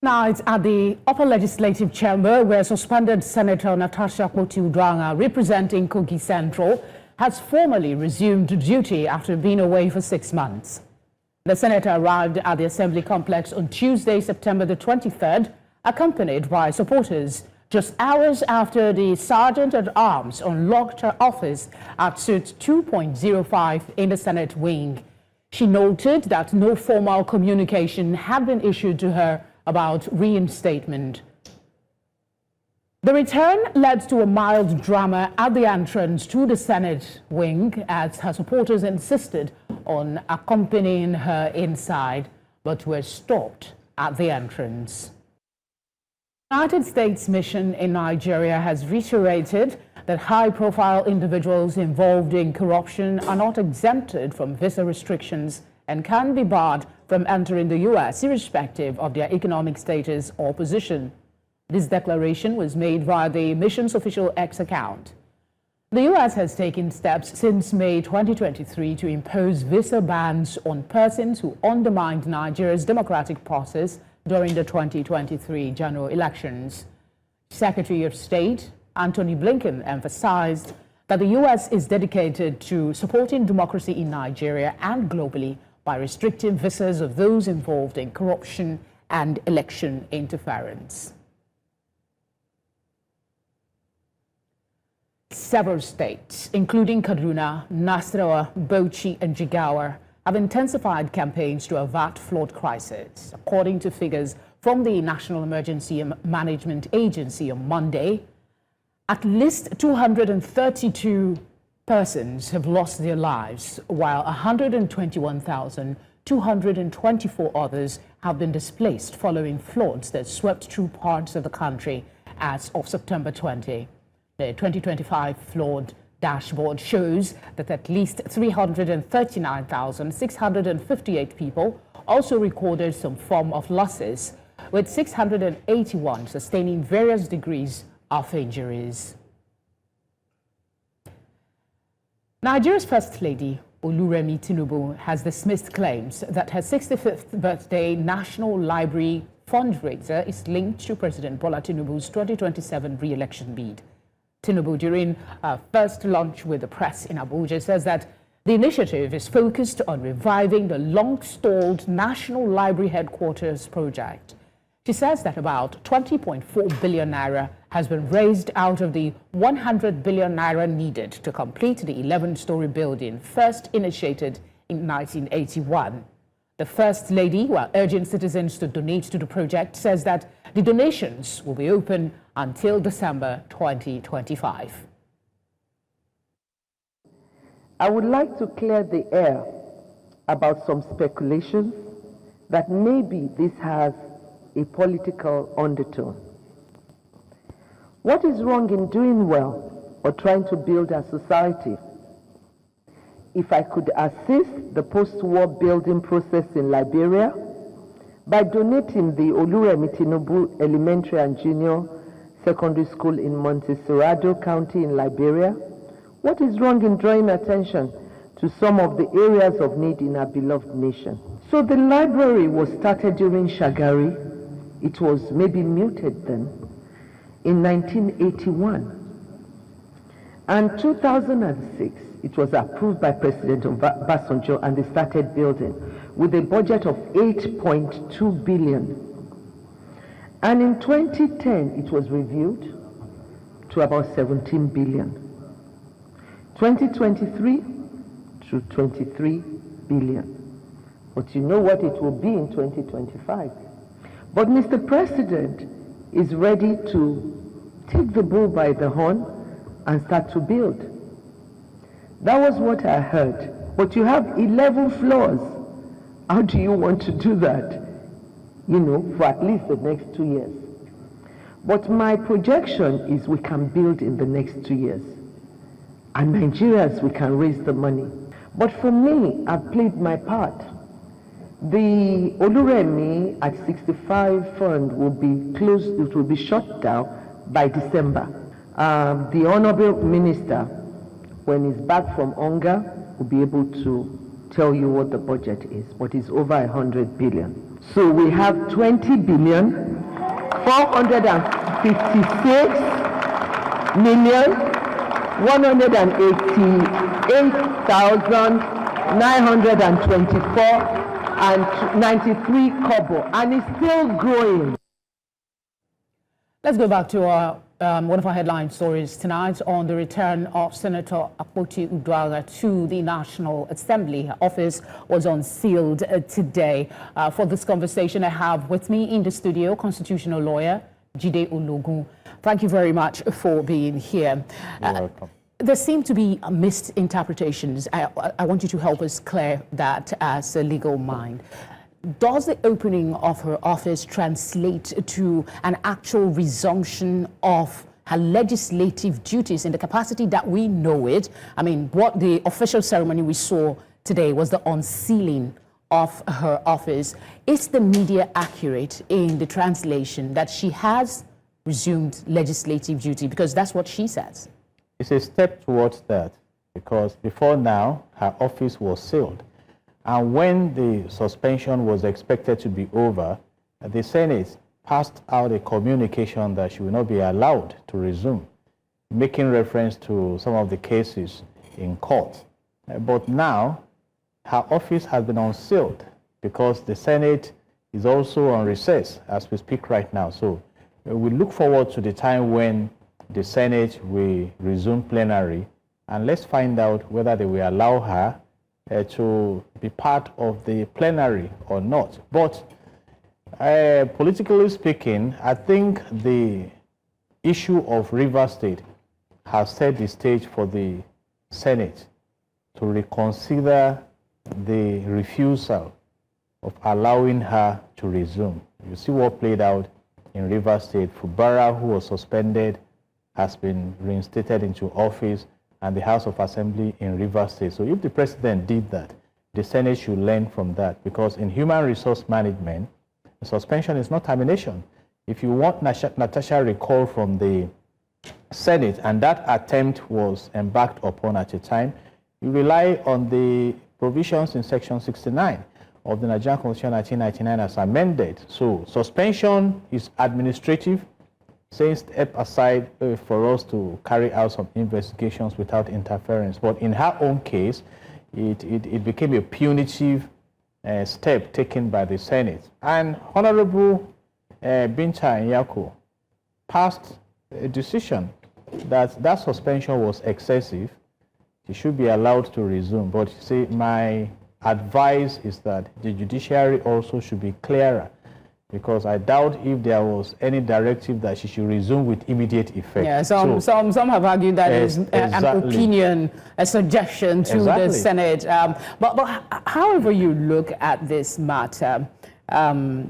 Tonight at the Upper Legislative Chamber, where suspended Senator Natasha representing Kogi Central, has formally resumed duty after being away for 6 months. The senator arrived at the Assembly complex on Tuesday, September the 23rd, accompanied by supporters, just hours after the Sergeant-at-Arms unlocked her office at Suite 2.05 in the Senate wing. She noted that no formal communication had been issued to her about reinstatement. The return led to a mild drama at the entrance to the Senate wing as her supporters insisted on accompanying her inside, but were stopped at the entrance. The United States mission in Nigeria has reiterated that high-profile individuals involved in corruption are not exempted from visa restrictions and can be barred from entering the U.S. irrespective of their economic status or position. This declaration was made via the mission's official X account. The U.S. has taken steps since May 2023 to impose visa bans on persons who undermined Nigeria's democratic process during the 2023 general elections. Secretary of State Anthony Blinken emphasized that the U.S. is dedicated to supporting democracy in Nigeria and globally by restricting visas of those involved in corruption and election interference. Several states, including Kaduna, Nasarawa, Bauchi, and Jigawa, have intensified campaigns to avert flood crisis. According to figures from the National Emergency Management Agency on Monday, at least 232 persons have lost their lives, while 121,224 others have been displaced following floods that swept through parts of the country as of September 20. The 2025 flood dashboard shows that at least 339,658 people also recorded some form of losses, with 681 sustaining various degrees of injuries. Nigeria's First Lady, Oluremi Tinubu, has dismissed claims that her 65th birthday National Library fundraiser is linked to President Bola Tinubu's 2027 re-election bid. Tinubu, during her first lunch with the press in Abuja, says that the initiative is focused on reviving the long-stalled National Library Headquarters project. She says that about 20.4 billion naira has been raised out of the 100 billion naira needed to complete the 11-story building first initiated in 1981. The First Lady, while urging citizens to donate to the project, says that the donations will be open until December 2025. I would like to clear the air about some speculations that maybe this has a political undertone. What is wrong in doing well or trying to build a society? If I could assist the post-war building process in Liberia by donating the Oluremi Tinubu Elementary and Junior Secondary School in Montserrado County in Liberia, what is wrong in drawing attention to some of the areas of need in our beloved nation? So the library was started during Shagari. It was maybe muted then, in 1981. And 2006, it was approved by President Obasanjo and they started building with a budget of 8.2 billion. And in 2010, it was reviewed to about 17 billion. 2023 to 23 billion. But you know what it will be in 2025. But Mr. President is ready to take the bull by the horn and start to build. That was what I heard. But you have 11 floors. How do you want to do that? You know, for at least the next 2 years. But my projection is we can build in the next 2 years. And Nigerians, we can raise the money. But for me, I've played my part. The Oluremi at 65 fund will be closed, it will be shut down by December. The Honorable Minister, when he's back from UNGA, will be able to tell you what the budget is, but it's over 100 billion. So we have 20 billion 456,188,924 kobo, and it's still growing. Let's go back to one of our headline stories tonight on the return of Senator Akpoti Uduaghan to the National Assembly. Her office was unsealed today. For this conversation, I have with me in the studio constitutional lawyer Jide Ologun. Thank you very much for being here. You're welcome. There seem to be misinterpretations. I want you to help us clear that as a legal mind. Does the opening of her office translate to an actual resumption of her legislative duties in the capacity that we know it? I mean, what the official ceremony we saw today was the unsealing of her office. Is the media accurate in the translation that she has resumed legislative duty? Because that's what she says. It's a step towards that, because before now, her office was sealed. And when the suspension was expected to be over, the Senate passed out a communication that she will not be allowed to resume, making reference to some of the cases in court. But now, her office has been unsealed because the Senate is also on recess as we speak right now. So we look forward to the time when the Senate will resume plenary, and let's find out whether they will allow her to be part of the plenary or not. But politically speaking, I think the issue of Rivers State has set the stage for the Senate to reconsider the refusal of allowing her to resume. You see what played out in Rivers State. Fubara, who was suspended, has been reinstated into office, and the House of Assembly in Rivers State. So if the president did that, the Senate should learn from that, because in human resource management, suspension is not termination. If you want Natasha recalled from the Senate, and that attempt was embarked upon at a time, you rely on the provisions in Section 69 of the Nigerian Constitution 1999 as amended. So suspension is administrative, saying step aside for us to carry out some investigations without interference. But in her own case, it became a punitive step taken by the Senate. And Honorable Binta Nyako passed a decision that that suspension was excessive. She should be allowed to resume. But you see, my advice is that the judiciary also should be clearer, because I doubt if there was any directive that she should resume with immediate effect. Yeah, some have argued that is an opinion, a suggestion to the Senate. But however you look at this matter, in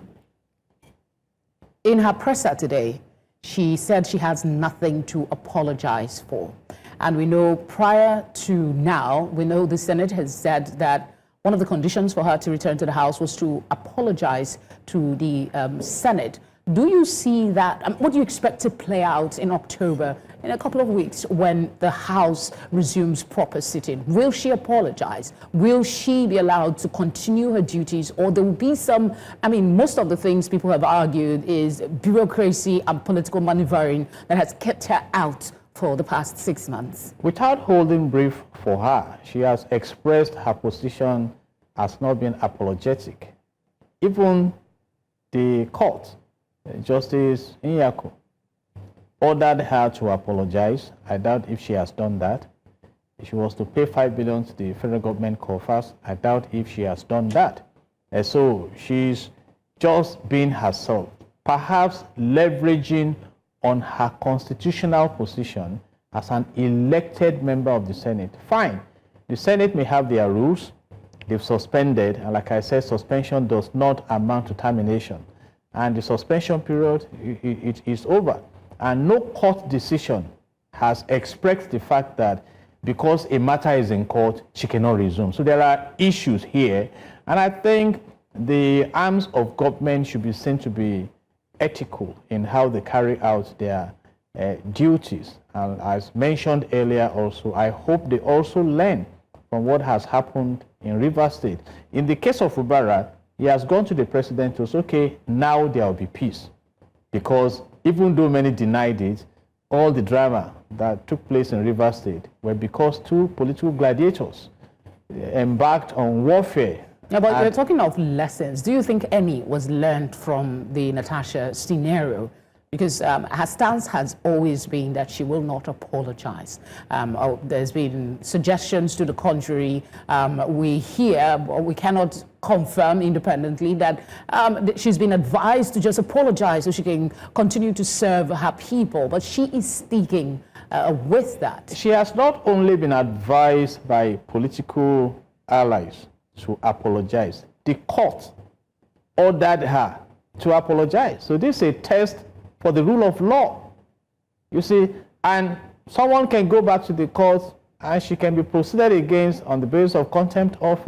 her presser today, she said she has nothing to apologize for. And we know prior to now, we know the Senate has said that one of the conditions for her to return to the House was to apologize to the Senate. Do you see that? What do you expect to play out in October, in a couple of weeks, when the House resumes proper sitting? Will she apologize? Will she be allowed to continue her duties? Or there will be some, I mean, most of the things people have argued is bureaucracy and political maneuvering that has kept her out for the past 6 months. Without holding brief for her, she has expressed her position as not being apologetic. Even the court, Justice Nyako, ordered her to apologize. I doubt if she has done that. If she was to pay 5 billion to the federal government coffers, I doubt if she has done that. And so she's just being herself, perhaps leveraging on her constitutional position as an elected member of the Senate. Fine, the Senate may have their rules. They've suspended, and like I said, suspension does not amount to termination. And the suspension period, it is over. And no court decision has expressed the fact that because a matter is in court, she cannot resume. So there are issues here. And I think the arms of government should be seen to be ethical in how they carry out their duties. And as mentioned earlier also, I hope they also learn from what has happened in Rivers State. In the case of Fubara, he has gone to the president to say, okay, now there will be peace. Because even though many denied it, all the drama that took place in Rivers State were because two political gladiators embarked on warfare. Yeah, but we're talking of lessons. Do you think any was learned from the Natasha scenario? Because her stance has always been that she will not apologize. There's been suggestions to the contrary. We hear, we cannot confirm independently that she's been advised to just apologize so she can continue to serve her people. But she is sticking with that. She has not only been advised by political allies to apologize. The court ordered her to apologize. So this is a test for the rule of law, you see, and someone can go back to the court and she can be proceeded against on the basis of contempt of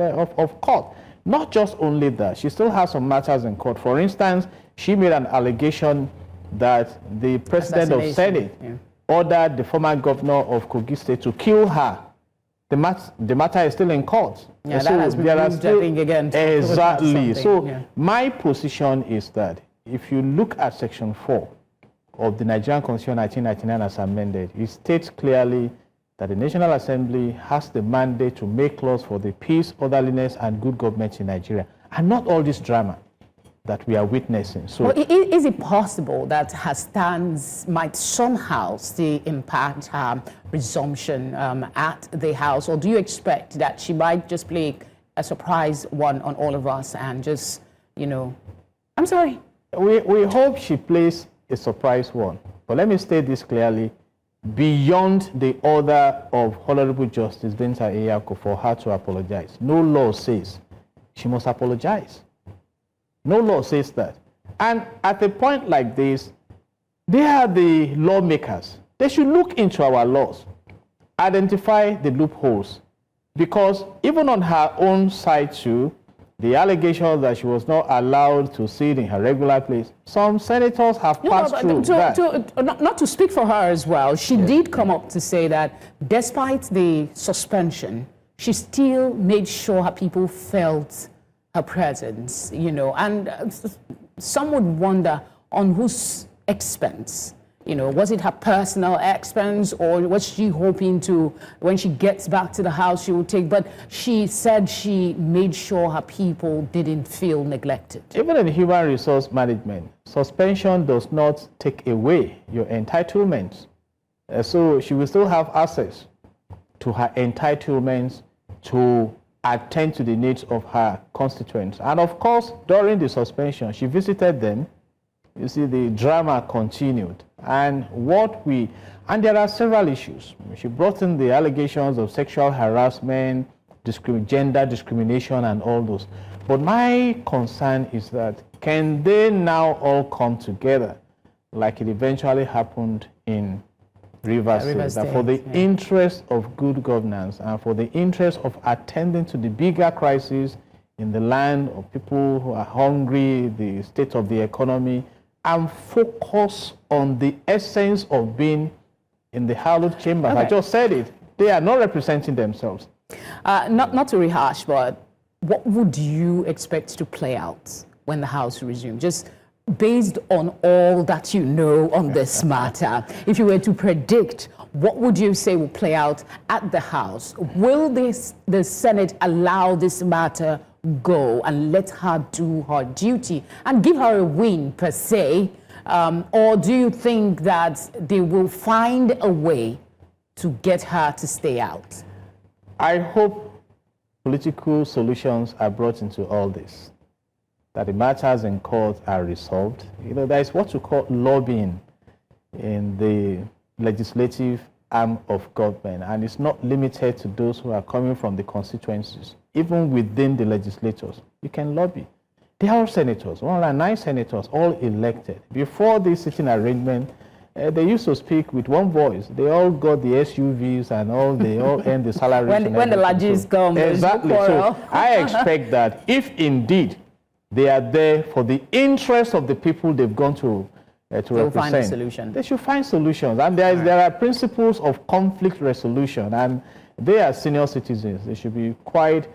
court. Not just only that, she still has some matters in court. For instance, she made an allegation that the president of Senate ordered the former governor of Kogi State to kill her. The matter is still in court. Yeah, so that has been moved, I think, again. Exactly. So my position is that if you look at Section 4 of the Nigerian Constitution 1999 as amended, it states clearly that the National Assembly has the mandate to make laws for the peace, orderliness, and good government in Nigeria, and not all this drama that we are witnessing. So, well, is it possible that her stance might somehow still impact her resumption at the House, or do you expect that she might just play a surprise one on all of us and just, you know, I'm sorry. We hope she plays a surprise one. But let me state this clearly. Beyond the order of Honorable Justice Binta Eyako for her to apologize, no law says she must apologize. No law says that. And at a point like this, they are the lawmakers. They should look into our laws, identify the loopholes. Because even on her own side too, the allegation that she was not allowed to sit in her regular place, some senators have passed through that. Not to speak for her as well, she did come up to say that despite the suspension, she still made sure her people felt her presence, you know, and some would wonder on whose expense. You know, was it her personal expense, or was she hoping to, when she gets back to the house, she would take? But she said she made sure her people didn't feel neglected. Even in human resource management, suspension does not take away your entitlements. So she will still have access to her entitlements to attend to the needs of her constituents. And of course, during the suspension, she visited them. You see, the drama continued. And there are several issues. She brought in the allegations of sexual harassment, gender discrimination, and all those. But my concern is that, can they now all come together like it eventually happened in Rivers State, that for the interest of good governance and for the interest of attending to the bigger crisis in the land of people who are hungry, the state of the economy, and focus on the essence of being in the hallowed chambers. Okay. I just said it. They are not representing themselves. Not to rehash, but what would you expect to play out when the House resumes? Just based on all that you know on this matter, if you were to predict, what would you say will play out at the House? Will the Senate allow this matter go and let her do her duty and give her a win per se, or do you think that they will find a way to get her to stay out? I hope political solutions are brought into all this, that the matters in court are resolved. You know, there is what you call lobbying in the legislative arm of government, and it's not limited to those who are coming from the constituencies. Even within the legislatures, you can lobby. They are all senators, 109 senators, all elected. Before this sitting arrangement, they used to speak with one voice. They all got the SUVs and they all earned the salaries. when the lodges come, exactly. So I expect that if indeed they are there for the interest of the people they've gone to represent, find a solution. They should find solutions. And there are principles of conflict resolution, and they are senior citizens. They should be quite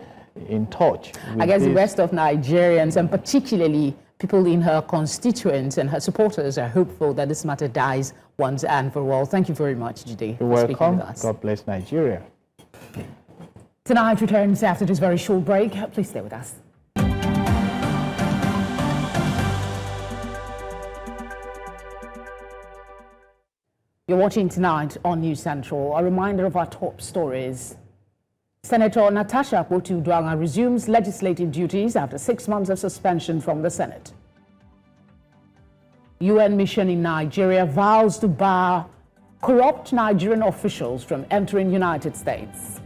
in touch with I guess the rest of Nigerians, and particularly People in her constituents and her supporters are hopeful that this matter dies once and for all. Thank you very much, Jide. You're welcome. God bless Nigeria. Tonight returns after this very short break. Please stay with us. You're watching Tonight on News Central. A reminder of our top stories. Senator Natasha Akpoti-Uduaghan resumes legislative duties after 6 months of suspension from the Senate. UN mission in Nigeria vows to bar corrupt Nigerian officials from entering United States.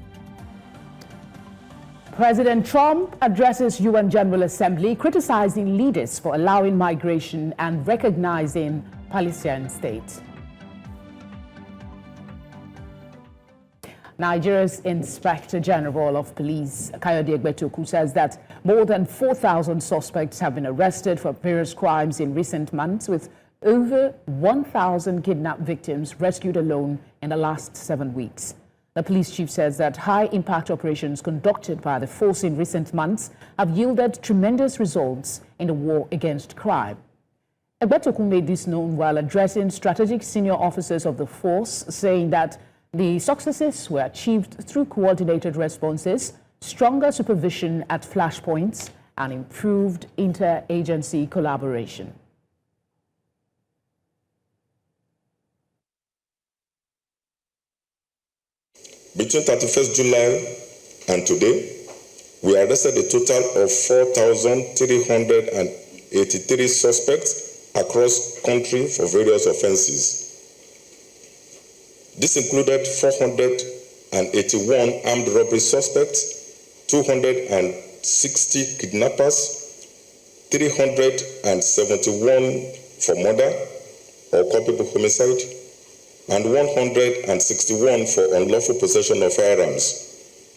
President Trump addresses UN General Assembly, criticizing leaders for allowing migration and recognizing Palestinian state. Nigeria's Inspector General of Police, Kayode Egbetokun, says that more than 4,000 suspects have been arrested for various crimes in recent months, with over 1,000 kidnapped victims rescued alone in the last 7 weeks. The police chief says that high-impact operations conducted by the force in recent months have yielded tremendous results in the war against crime. Egbetokun made this known while addressing strategic senior officers of the force, saying that the successes were achieved through coordinated responses, stronger supervision at flashpoints, and improved inter-agency collaboration. Between 31st July and today, we arrested a total of 4,383 suspects across country for various offenses. This included 481 armed robbery suspects, 260 kidnappers, 371 for murder or culpable homicide, and 161 for unlawful possession of firearms.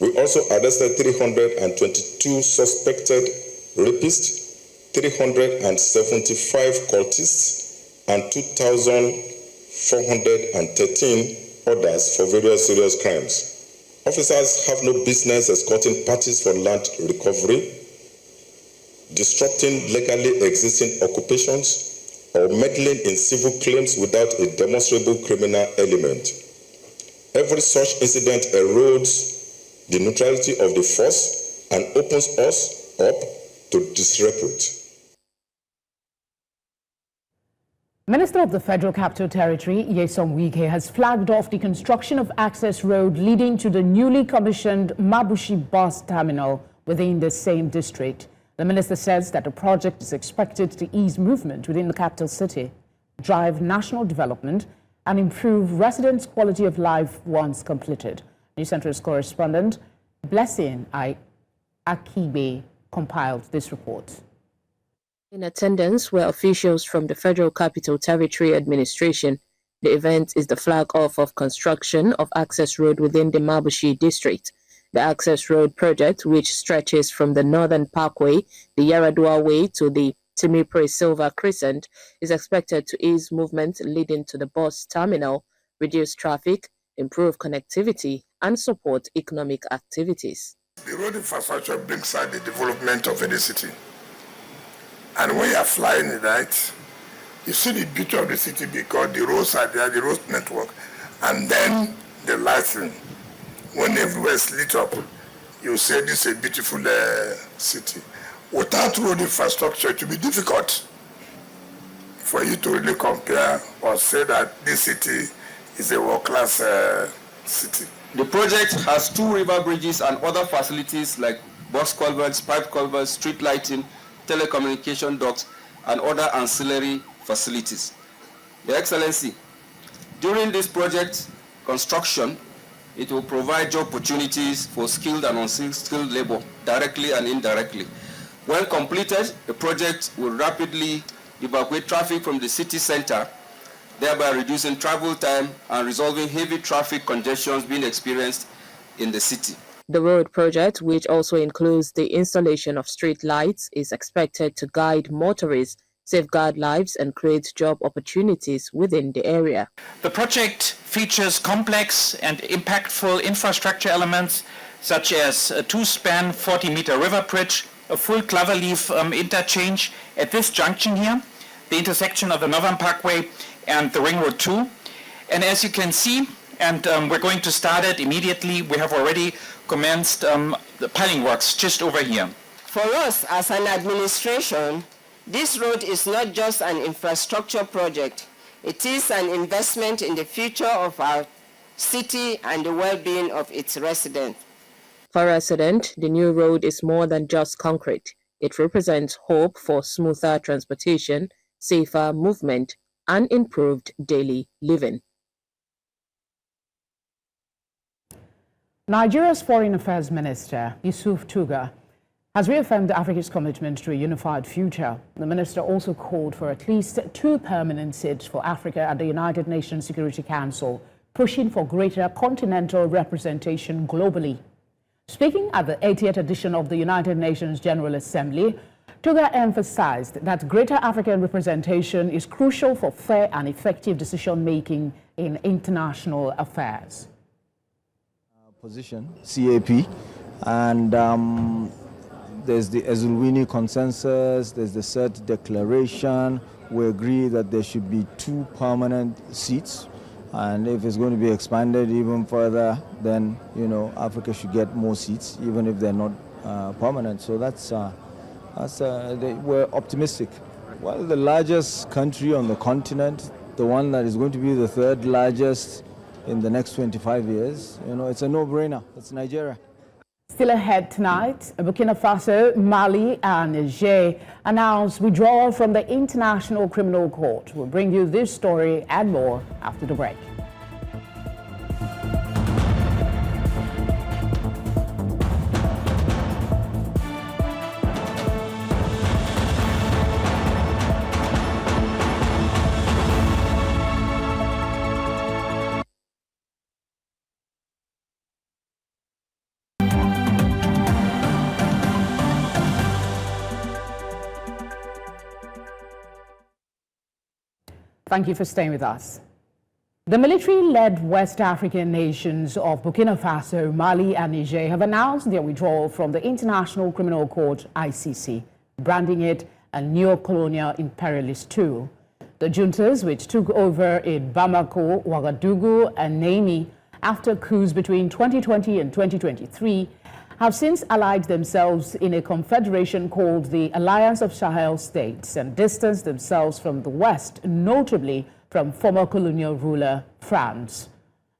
We also arrested 322 suspected rapists, 375 cultists, and 2,413 others for various serious crimes. Officers have no business escorting parties for land recovery, disrupting legally existing occupations, or meddling in civil claims without a demonstrable criminal element. Every such incident erodes the neutrality of the force and opens us up to disrepute. Minister of the Federal Capital Territory, Nyesom Wike, has flagged off the construction of access road leading to the newly commissioned Mabushi bus terminal within the same district. The minister says that the project is expected to ease movement within the capital city, drive national development, and improve residents' quality of life once completed. News Central's correspondent Blessing Akibe compiled this report. In attendance were officials from the Federal Capital Territory Administration. The event is the flag-off of construction of access road within the Mabushi district. The access road project, which stretches from the Northern Parkway, the Yaradua Way to the Timipre Silver Crescent, is expected to ease movement leading to the bus terminal, reduce traffic, improve connectivity, and support economic activities. The road infrastructure brings out the development of any city. And when you are flying it, right, you see the beauty of the city because the roads are there, the road network, and then the lighting. When everywhere is lit up, you say this is a beautiful city. Without road infrastructure, it will be difficult for you to really compare or say that this city is a world-class city. The project has 2 river bridges and other facilities like box culverts, pipe culverts, street lighting, telecommunication ducts, and other ancillary facilities. Your Excellency, during this project construction, it will provide job opportunities for skilled and unskilled labor, directly and indirectly. When completed, the project will rapidly evacuate traffic from the city center, thereby reducing travel time and resolving heavy traffic congestions being experienced in the city. The road project, which also includes the installation of street lights, is expected to guide motorists, safeguard lives, and create job opportunities within the area. The project features complex and impactful infrastructure elements such as a 2-span 40-meter river bridge, a full cloverleaf interchange at this junction here, the intersection of the Northern Parkway and the Ring Road 2. And as you can see, and we're going to start it immediately, we have already commenced the piling works just over here. For us as an administration, this road is not just an infrastructure project. It is an investment in the future of our city and the well-being of its residents. For residents, the new road is more than just concrete. It represents hope for smoother transportation, safer movement, and improved daily living. Nigeria's Foreign Affairs Minister, Yusuf Tuga, has reaffirmed Africa's commitment to a unified future. The minister also called for at least 2 permanent seats for Africa at the United Nations Security Council, pushing for greater continental representation globally. Speaking at the 80th edition of the United Nations General Assembly, Tuga emphasized that greater African representation is crucial for fair and effective decision-making in international affairs. Position, CAP, and there's the Ezulwini consensus, there's the CERT declaration. We agree that there should be 2 permanent seats, and if it's going to be expanded even further, then, you know, Africa should get more seats, even if they're not permanent. So we're optimistic. Well, the largest country on the continent, the one that is going to be the 3rd largest in the next 25 years, you know, it's a no-brainer. It's Nigeria. Still ahead tonight, Burkina Faso, Mali, and Niger announced withdrawal from the International Criminal Court. We'll bring you this story and more after the break. Thank you for staying with us. The military-led West African nations of Burkina Faso, Mali, and Niger have announced their withdrawal from the International Criminal Court, ICC, branding it a neo-colonial imperialist tool. The juntas, which took over in Bamako, Ouagadougou, and Niamey after coups between 2020 and 2023, have since allied themselves in a confederation called the Alliance of Sahel States and distanced themselves from the West, notably from former colonial ruler France.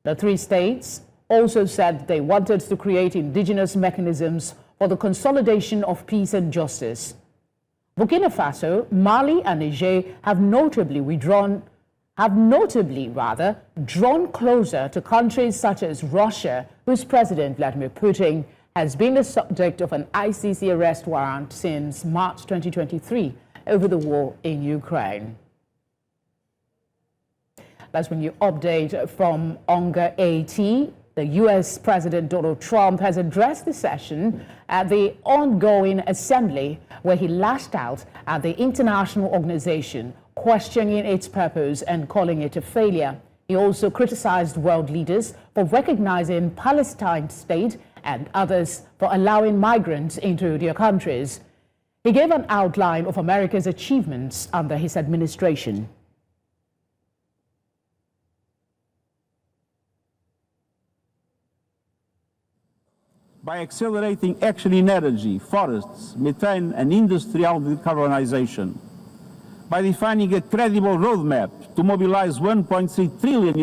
The 3 states also said they wanted to create indigenous mechanisms for the consolidation of peace and justice. Burkina Faso, Mali, and Niger have notably drawn closer to countries such as Russia, whose President Vladimir Putin has been the subject of an ICC arrest warrant since March 2023 over the war in Ukraine. Let's bring you update from UNGA 80. The U.S. President Donald Trump has addressed the session at the ongoing assembly, where he lashed out at the international organization, questioning its purpose and calling it a failure. He also criticized world leaders for recognizing Palestine's state and others for allowing migrants into their countries. He gave an outline of America's achievements under his administration. By accelerating action in energy, forests, methane, and industrial decarbonization, by defining a credible roadmap to mobilize $1.3 trillion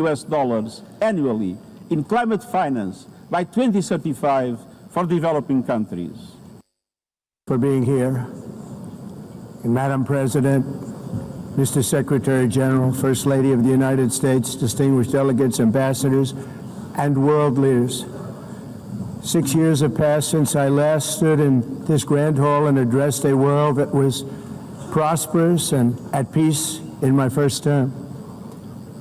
annually in climate finance by 2035 for developing countries. For being here, and Madam President, Mr. Secretary General, First Lady of the United States, distinguished delegates, ambassadors, and world leaders. 6 years have passed since I last stood in this grand hall and addressed a world that was prosperous and at peace in my first term.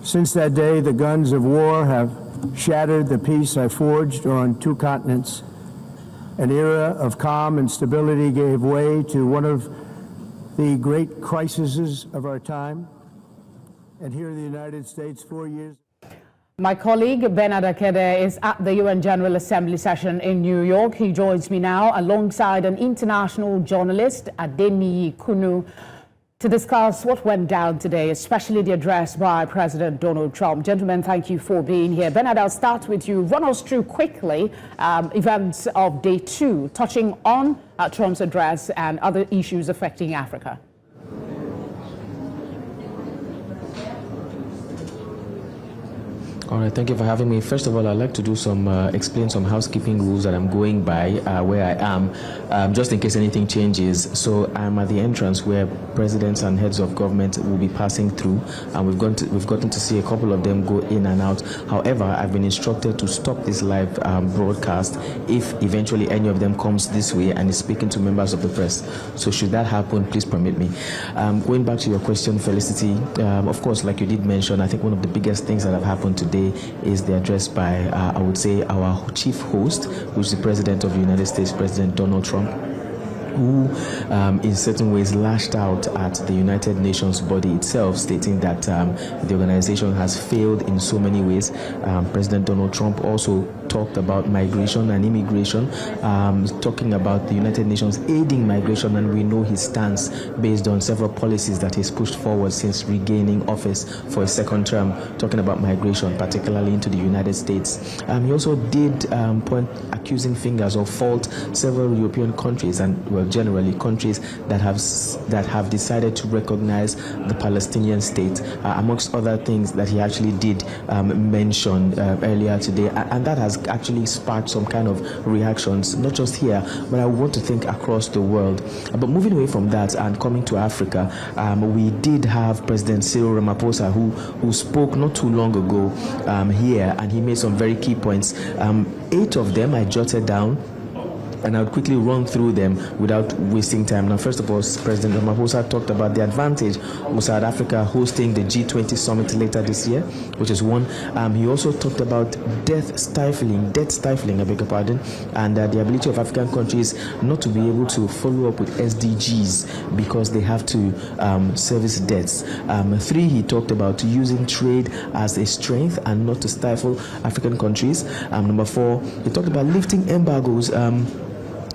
Since that day, the guns of war have shattered the peace I forged on 2 continents. An era of calm and stability gave way to one of the great crises of our time. And here in the United States, 4 years. My colleague Bernard Akede is at the UN General Assembly session in New York. He joins me now alongside an international journalist, Adeniyi Kunu, to discuss what went down today, especially the address by President Donald Trump. Gentlemen, thank you for being here. Bernard, I'll start with you. Run us through quickly events of day 2, touching on Trump's address and other issues affecting Africa. All right, thank you for having me. First of all, I'd like to do explain some housekeeping rules that I'm going by where I am, just in case anything changes. So I'm at the entrance where presidents and heads of government will be passing through, and we've gotten to see a couple of them go in and out. However, I've been instructed to stop this live broadcast if eventually any of them comes this way and is speaking to members of the press. So should that happen, please permit me. Going back to your question, Felicity, of course, like you did mention, I think one of the biggest things that have happened today is the address by, I would say, our chief host, who is the President of the United States, President Donald Trump, who in certain ways lashed out at the United Nations body itself, stating that the organization has failed in so many ways. President Donald Trump also talked about migration and immigration, talking about the United Nations aiding migration, and we know his stance based on several policies that he's pushed forward since regaining office for a second term, talking about migration, particularly into the United States. He also did point accusing fingers or fault several European countries, and well, generally countries that have decided to recognize the Palestinian state, amongst other things that he actually did mention earlier today, and that has actually sparked some kind of reactions, not just here, but I want to think across the world. But moving away from that and coming to Africa, we did have President Cyril Ramaphosa who spoke not too long ago here, and he made some very key points. 8 of them I jotted down, and I would quickly run through them without wasting time. Now, first of all, President Ramaphosa talked about the advantage of South Africa hosting the G20 summit later this year, which is one. He also talked about debt stifling, I beg your pardon, and the ability of African countries not to be able to follow up with SDGs because they have to service debts. 3, he talked about using trade as a strength and not to stifle African countries. Number 4, he talked about lifting embargoes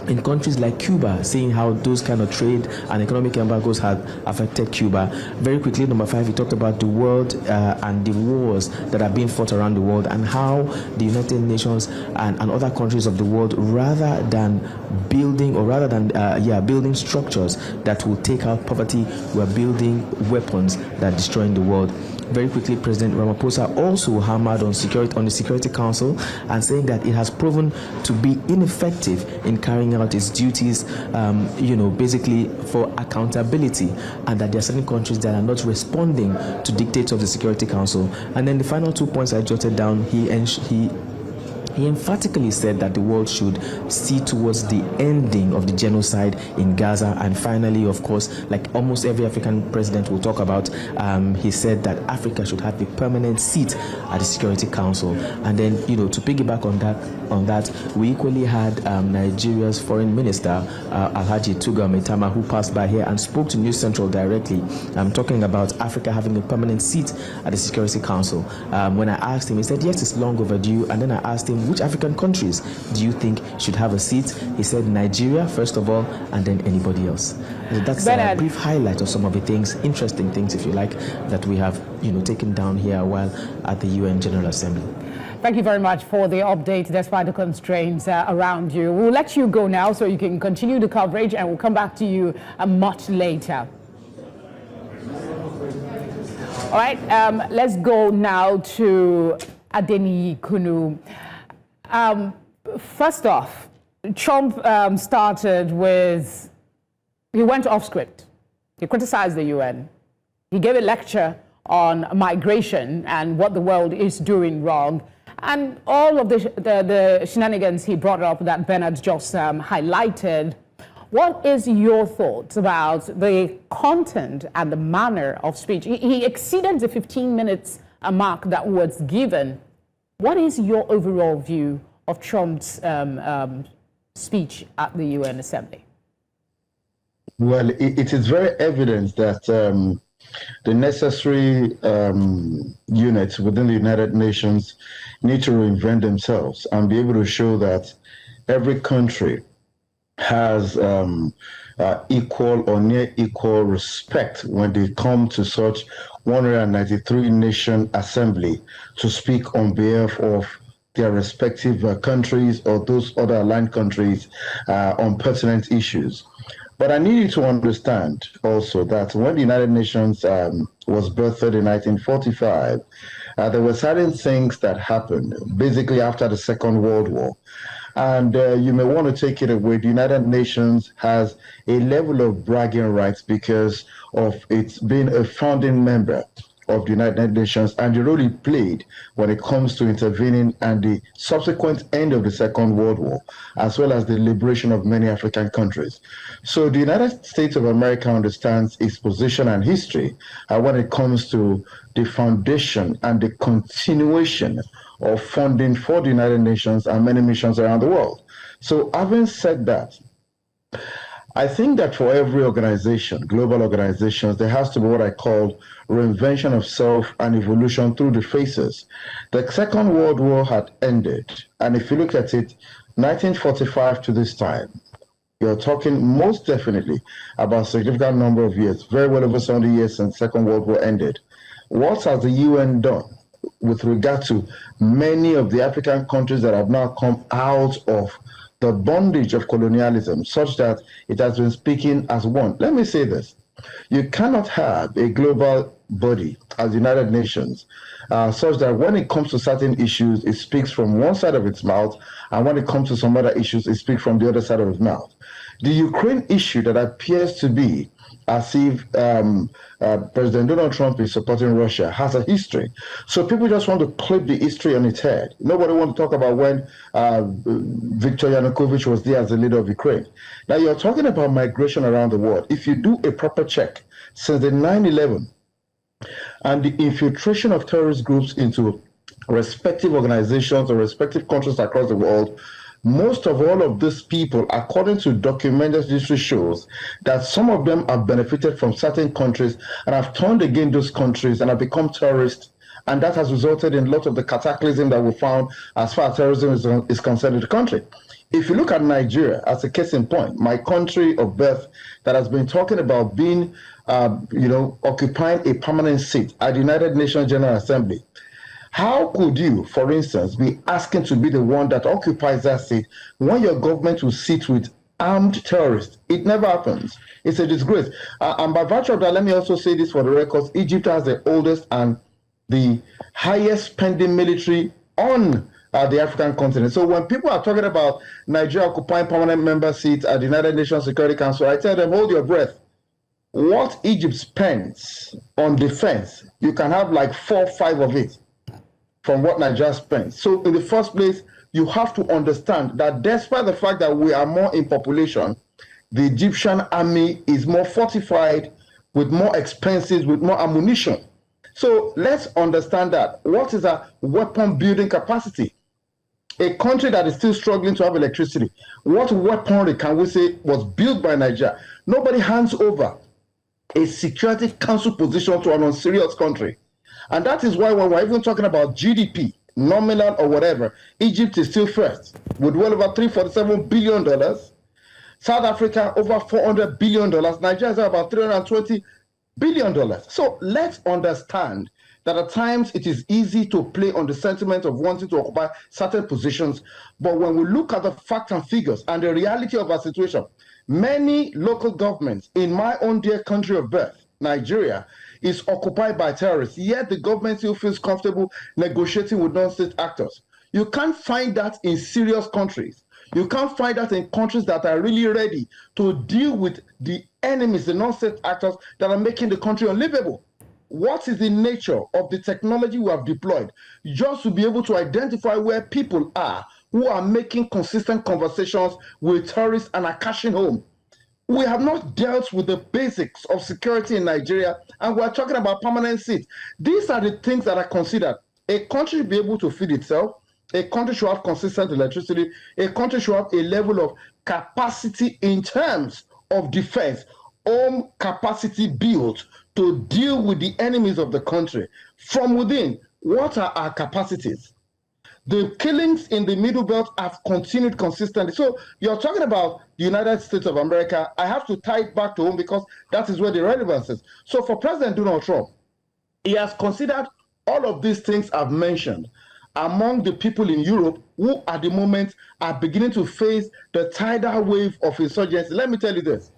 in countries like Cuba, seeing how those kind of trade and economic embargoes have affected Cuba. Very quickly, number 5, he talked about the world and the wars that are being fought around the world, and how the United Nations and other countries of the world, rather than building structures that will take out poverty, we're building weapons that are destroying the world. Very quickly, President Ramaphosa also hammered on the Security Council and saying that it has proven to be ineffective in carrying out its duties, basically for accountability, and that there are certain countries that are not responding to dictates of the Security Council. And then the final 2 points I jotted down, he emphatically said that the world should see towards the ending of the genocide in Gaza. And finally, of course, like almost every African president will talk about, he said that Africa should have a permanent seat at the Security Council. And then, to piggyback on that, we equally had Nigeria's foreign minister, Alhaji Tuga Metama, who passed by here and spoke to News Central directly, talking about Africa having a permanent seat at the Security Council. When I asked him, he said, yes, it's long overdue. And then I asked him, which African countries do you think should have a seat? He said Nigeria, first of all, and then anybody else. That's a brief highlight of some of the things, interesting things, if you like, that we have, taken down here while at the UN General Assembly. Thank you very much for the update, despite the constraints around you. We'll let you go now so you can continue the coverage, and we'll come back to you much later. All right, let's go now to Adeniyi Kunu. First off, Trump started with, he went off script. He criticized the UN. He gave a lecture on migration and what the world is doing wrong. And all of the shenanigans he brought up that Bernard just highlighted. What is your thoughts about the content and the manner of speech? He exceeded the 15 minutes mark that was given. What is your overall view of Trump's speech at the UN Assembly? Well, it is very evident that the necessary units within the United Nations need to reinvent themselves and be able to show that every country has equal or near equal respect when they come to such 193 nation assembly to speak on behalf of their respective countries or those other aligned countries on pertinent issues. But I need you to understand also that when the United Nations was birthed in 1945, there were certain things that happened basically after the Second World War. And you may want to take it away. The United Nations has a level of bragging rights because of its being a founding member of the United Nations and the role it played when it comes to intervening and the subsequent end of the Second World War, as well as the liberation of many African countries. So the United States of America understands its position and history when it comes to the foundation and the continuation of funding for the United Nations and many missions around the world. So having said that, I think that for every organization, global organizations, there has to be what I call reinvention of self and evolution through the phases. The Second World War had ended, and if you look at it, 1945 to this time, you're talking most definitely about a significant number of years, very well over 70 years since the Second World War ended. What has the UN done with regard to many of the African countries that have now come out of the bondage of colonialism, such that it has been speaking as one? Let me say this. You cannot have a global body as the United Nations such that when it comes to certain issues, it speaks from one side of its mouth, and when it comes to some other issues, it speaks from the other side of its mouth. The Ukraine issue that appears to be as if President Donald Trump is supporting Russia has a history. So people just want to clip the history on its head. Nobody wants to talk about when Viktor Yanukovych was there as the leader of Ukraine. Now you're talking about migration around the world. If you do a proper check, since the 9/11 and the infiltration of terrorist groups into respective organizations or respective countries across the world, most of all of these people, according to documented history, shows that some of them have benefited from certain countries and have turned against those countries and have become terrorists. And that has resulted in a lot of the cataclysm that we found as far as terrorism is concerned in the country. If you look at Nigeria as a case in point, my country of birth that has been talking about being, occupying a permanent seat at the United Nations General Assembly, how could you, for instance, be asking to be the one that occupies that seat when your government will sit with armed terrorists? It never happens. It's a disgrace. And by virtue of that, let me also say this for the records. Egypt has the oldest and the highest spending military on the African continent. So when people are talking about Nigeria occupying permanent member seats at the United Nations Security Council, I tell them, hold your breath. What Egypt spends on defense, you can have like 4 or 5 of it from what Nigeria spends. So in the first place, you have to understand that despite the fact that we are more in population, the Egyptian army is more fortified, with more expenses, with more ammunition. So let's understand that. What is a weapon building capacity? A country that is still struggling to have electricity, what weaponry can we say was built by Nigeria? Nobody hands over a Security Council position to an unserious country. And that is why when we're even talking about GDP, nominal or whatever, Egypt is still first with well over $347 billion. South Africa, over $400 billion. Nigeria is about $320 billion. So let's understand that at times it is easy to play on the sentiment of wanting to occupy certain positions. But when we look at the facts and figures and the reality of our situation, many local governments in my own dear country of birth, Nigeria, is occupied by terrorists, yet the government still feels comfortable negotiating with non-state actors. You can't find that in serious countries. You can't find that in countries that are really ready to deal with the enemies, the non-state actors that are making the country unlivable. What is the nature of the technology we have deployed just to be able to identify where people are who are making consistent conversations with terrorists and are cashing home? We have not dealt with the basics of security in Nigeria, and we're talking about permanent seats. These are the things that are considered. A country should be able to feed itself. A country should have consistent electricity. A country should have a level of capacity in terms of defense, capacity built to deal with the enemies of the country from within. What are our capacities? The killings in the Middle Belt have continued consistently. So you're talking about the United States of America. I have to tie it back to home because that is where the relevance is. So for President Donald Trump, he has considered all of these things I've mentioned among the people in Europe who at the moment are beginning to face the tidal wave of insurgency. Let me tell you this.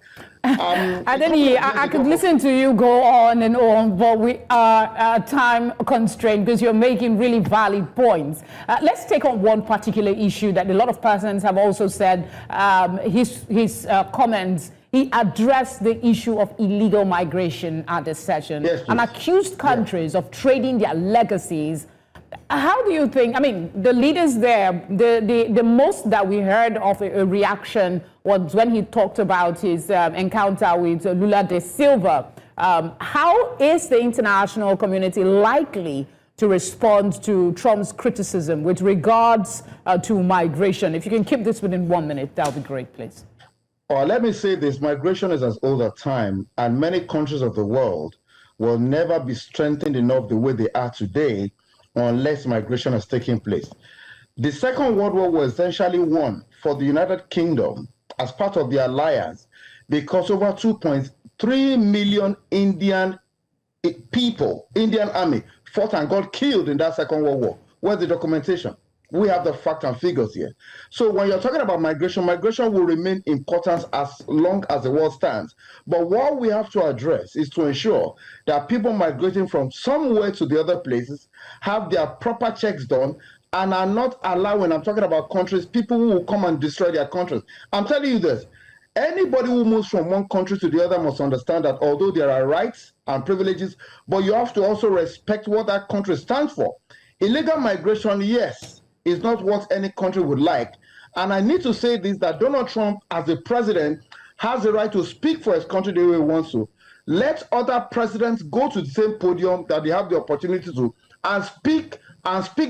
I could listen to you go on and on, but we are time constrained because you're making really valid points. Let's take on one particular issue that a lot of persons have also said his comments. He addressed the issue of illegal migration at this session and accused countries of trading their legacies. How do you think, I mean, the leaders there, the most that we heard of a reaction was when he talked about his encounter with Lula da Silva. How is the international community likely to respond to Trump's criticism with regards to migration? If you can keep this within 1 minute, that would be great, please. Let me say this, migration is as old as time, and many countries of the world will never be strengthened enough the way they are today unless migration has taken place. The Second World War was essentially won for the United Kingdom as part of the alliance because over 2.3 million Indian people, Indian army, fought and got killed in that Second World War. Where's the documentation? We have the facts and figures here. So when you're talking about migration, migration will remain important as long as the world stands. But what we have to address is to ensure that people migrating from somewhere to the other places have their proper checks done and are not allowing, I'm talking about countries, people who will come and destroy their countries. I'm telling you this, anybody who moves from one country to the other must understand that although there are rights and privileges, but you have to also respect what that country stands for. Illegal migration, yes, is not what any country would like. And I need to say this, that Donald Trump, as the president, has the right to speak for his country the way he wants to. Let other presidents go to the same podium that they have the opportunity to and speak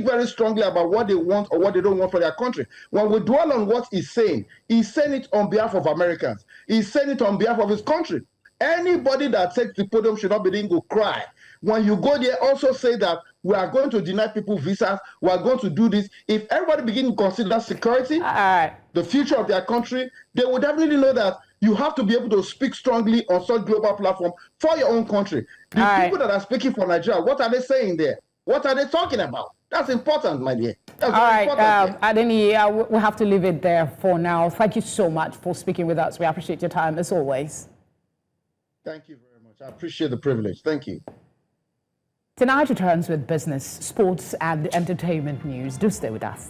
very strongly about what they want or what they don't want for their country. When we dwell on what he's saying it on behalf of Americans. He's saying it on behalf of his country. Anybody that takes the podium should not be able to cry. When you go there, also say that we are going to deny people visas, we are going to do this. If everybody begins to consider security, the future of their country, they will definitely know that you have to be able to speak strongly on such global platform for your own country. The people that are speaking for Nigeria, what are they saying there? What are they talking about? That's important, my dear. That's Adeni, we have to leave it there for now. Thank you so much for speaking with us. We appreciate your time, as always. Thank you very much. I appreciate the privilege. Thank you. Tonight returns with business, sports, and entertainment news. Do stay with us.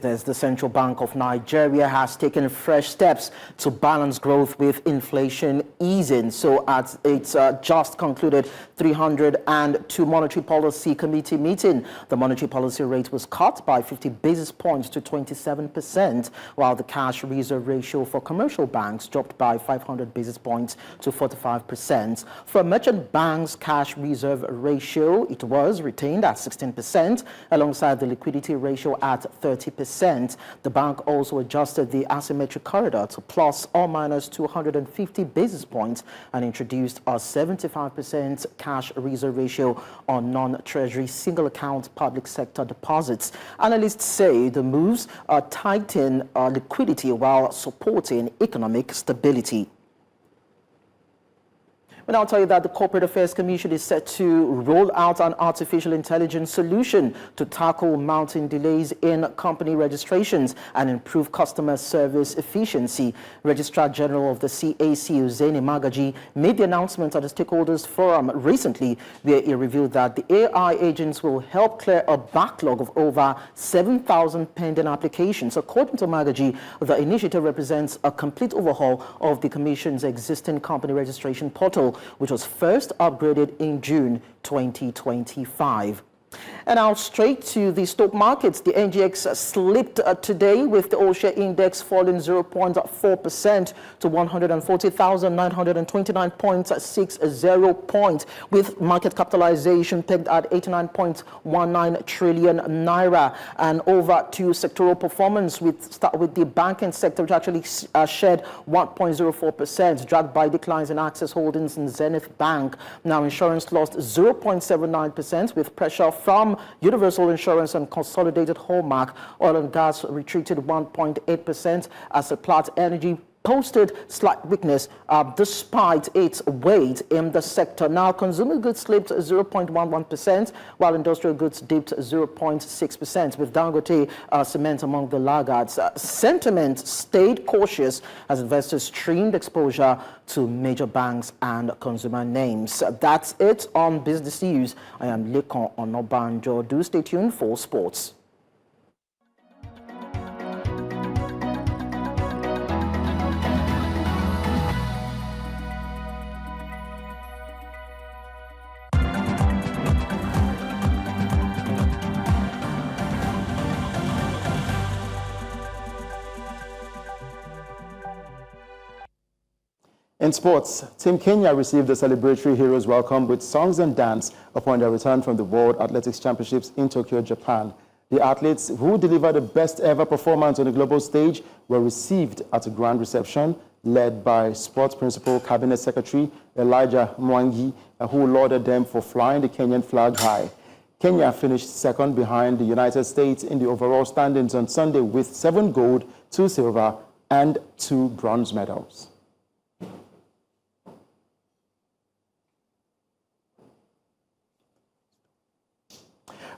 The Central Bank of Nigeria has taken fresh steps to balance growth with inflation easing. So at its just concluded 302 Monetary Policy Committee meeting, the monetary policy rate was cut by 50 basis points to 27%, while the cash reserve ratio for commercial banks dropped by 500 basis points to 45%. For merchant banks' cash reserve ratio, it was retained at 16%, alongside the liquidity ratio at 30%. The bank also adjusted the asymmetric corridor to plus or minus 250 basis points and introduced a 75% cash reserve ratio on non-treasury single account public sector deposits. Analysts say the moves tighten liquidity while supporting economic stability. And I'll tell you that the Corporate Affairs Commission is set to roll out an artificial intelligence solution to tackle mounting delays in company registrations and improve customer service efficiency. Registrar General of the CAC, Uzeni Magaji, made the announcement at the Stakeholders Forum recently, where he revealed that the AI agents will help clear a backlog of over 7,000 pending applications. According to Magaji, the initiative represents a complete overhaul of the Commission's existing company registration portal, which was first upgraded in June 2025. And now straight to the stock markets. The NGX slipped today with the all-share index falling 0.4% to 140,929.60 points, with market capitalization pegged at 89.19 trillion naira. And over to sectoral performance, we start with the banking sector, which actually shed 1.04%, dragged by declines in Access Holdings and Zenith Bank. Now insurance lost 0.79%, with pressure from Universal Insurance and Consolidated Hallmark. Oil and gas retreated 1.8% as Platt Energy posted slight weakness despite its weight in the sector. Now, consumer goods slipped 0.11%, while industrial goods dipped 0.6%, with Dangote cement among the laggards. Sentiment stayed cautious as investors trimmed exposure to major banks and consumer names. That's it on Business News. I am Lekon Onobanjo. Do stay tuned for sports. In sports, Team Kenya received a celebratory hero's welcome with songs and dance upon their return from the World Athletics Championships in Tokyo, Japan. The athletes who delivered the best ever performance on the global stage were received at a grand reception led by Sports Principal Cabinet Secretary Elijah Mwangi, who lauded them for flying the Kenyan flag high. Kenya finished second behind the United States in the overall standings on Sunday with 7 gold, 2 silver, and 2 bronze medals.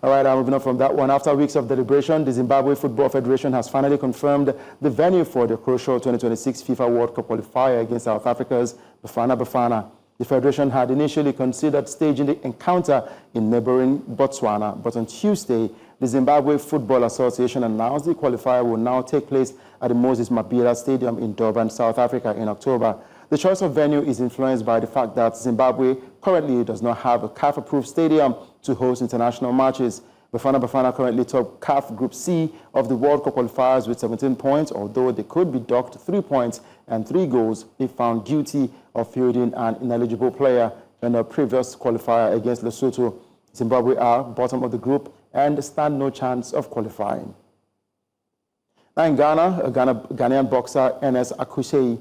All right, I'm moving on from that one. After weeks of deliberation, the Zimbabwe Football Federation has finally confirmed the venue for the crucial 2026 FIFA World Cup qualifier against South Africa's Bafana Bafana. The federation had initially considered staging the encounter in neighboring Botswana, but on Tuesday, the Zimbabwe Football Association announced the qualifier will now take place at the Moses Mabhida Stadium in Durban, South Africa in October. The choice of venue is influenced by the fact that Zimbabwe currently does not have a CAF-approved stadium to host international matches. Bafana Bafana currently top CAF Group C of the World Cup qualifiers with 17 points, although they could be docked 3 points and 3 goals if found guilty of fielding an ineligible player in a previous qualifier against Lesotho. Zimbabwe are bottom of the group and stand no chance of qualifying. Now in Ghana, Ghanaian boxer Ernest Akusei,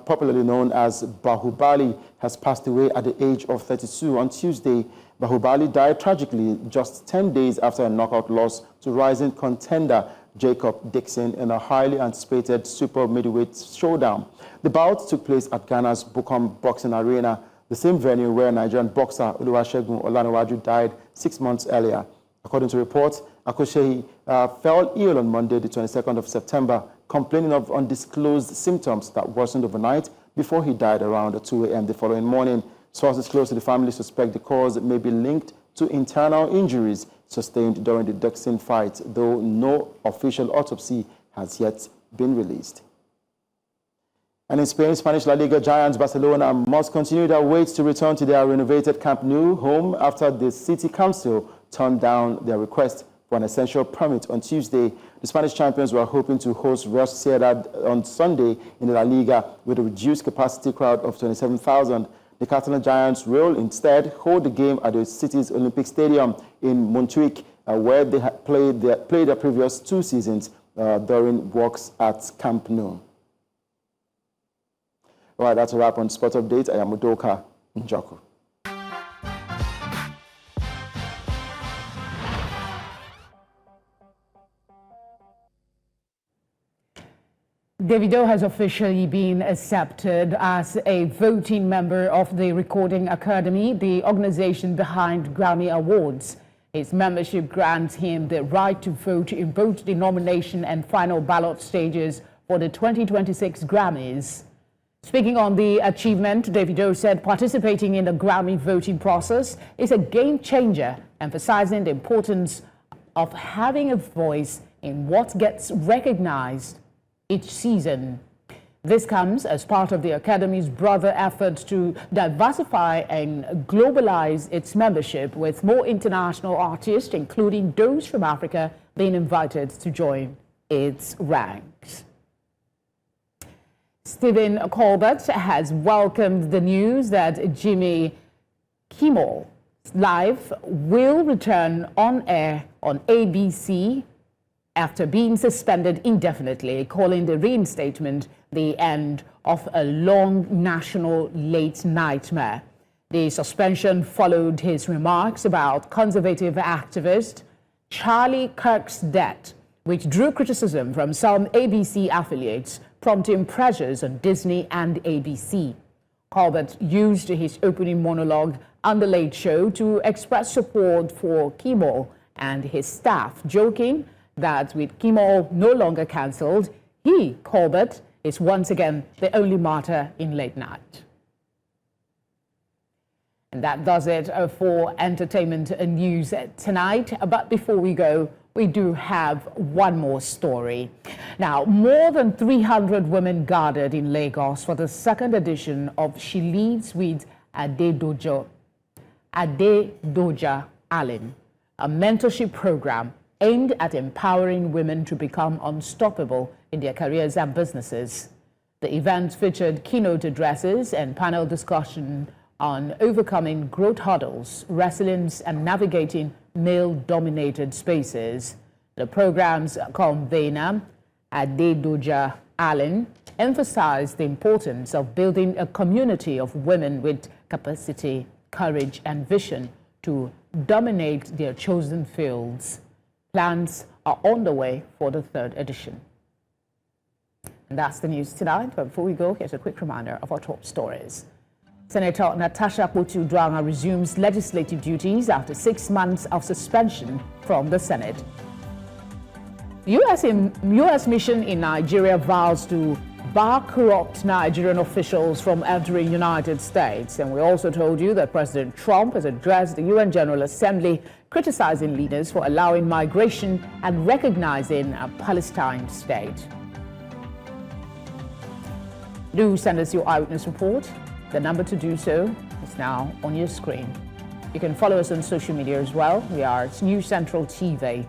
popularly known as Bahubali, has passed away at the age of 32 on Tuesday. Bahubali died tragically just 10 days after a knockout loss to rising contender Jacob Dixon in a highly anticipated super middleweight showdown. The bout took place at Ghana's Bukom Boxing Arena, the same venue where Nigerian boxer Oluwasegun Olanwaju died 6 months earlier. According to reports, Akusei fell ill on Monday, the 22nd of September, complaining of undisclosed symptoms that worsened overnight before he died around 2 a.m. the following morning. Sources close to the family suspect the cause may be linked to internal injuries sustained during the Dixon fight, though no official autopsy has yet been released. And in Spain, Spanish La Liga giants Barcelona must continue their wait to return to their renovated Camp Nou home after the city council turned down their request for an essential permit on Tuesday. The Spanish champions were hoping to host Real Sociedad on Sunday in the La Liga with a reduced capacity crowd of 27,000. The Catalan Giants will instead hold the game at the city's Olympic Stadium in Montjuic, where they had played their previous 2 seasons during works at Camp Nou. All right, that's a wrap on Sport Update. I am Udoka Njoku. Davido has officially been accepted as a voting member of the Recording Academy, the organization behind Grammy Awards. His membership grants him the right to vote in both the nomination and final ballot stages for the 2026 Grammys. Speaking on the achievement, Davido said participating in the Grammy voting process is a game changer, emphasizing the importance of having a voice in what gets recognized each season. This comes as part of the Academy's broader effort to diversify and globalize its membership, with more international artists, including those from Africa, being invited to join its ranks. Stephen Colbert has welcomed the news that Jimmy Kimmel Live will return on air on ABC after being suspended indefinitely, calling the reinstatement the end of a long national late nightmare. The suspension followed his remarks about conservative activist Charlie Kirk's death, which drew criticism from some ABC affiliates, prompting pressures on Disney and ABC. Colbert used his opening monologue on The Late Show to express support for Kimmel and his staff, joking that with Kimmel no longer cancelled, he, Colbert, is once again the only martyr in late night. And that does it for entertainment news tonight. But before we go, we do have one more story. Now, more than 300 women gathered in Lagos for the second edition of She Leads with Adedoja Allen, a mentorship program aimed at empowering women to become unstoppable in their careers and businesses. The event featured keynote addresses and panel discussion on overcoming growth hurdles, resilience, and navigating male-dominated spaces. The program's convener, Adedoja Allen, emphasized the importance of building a community of women with capacity, courage, and vision to dominate their chosen fields. Plans are on the way for the third edition. And that's the news tonight. But before we go, here's a quick reminder of our top stories. Senator Natasha resumes legislative duties after 6 months of suspension from the Senate. U.S. mission in Nigeria vows to bar corrupt Nigerian officials from entering United States. And we also told you that President Trump has addressed the UN General Assembly, criticizing leaders for allowing migration and recognizing a Palestine state. Do send us your eyewitness report. The number to do so is now on your screen. You can follow us on social media as well. We are at News Central TV.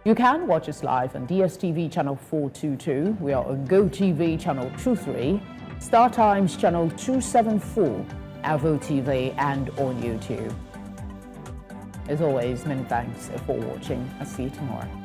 You can watch us live on DSTV channel 422. We are on GoTV channel 23, Star Times channel 274, Avo TV, and on YouTube. As always, many thanks for watching. I'll see you tomorrow.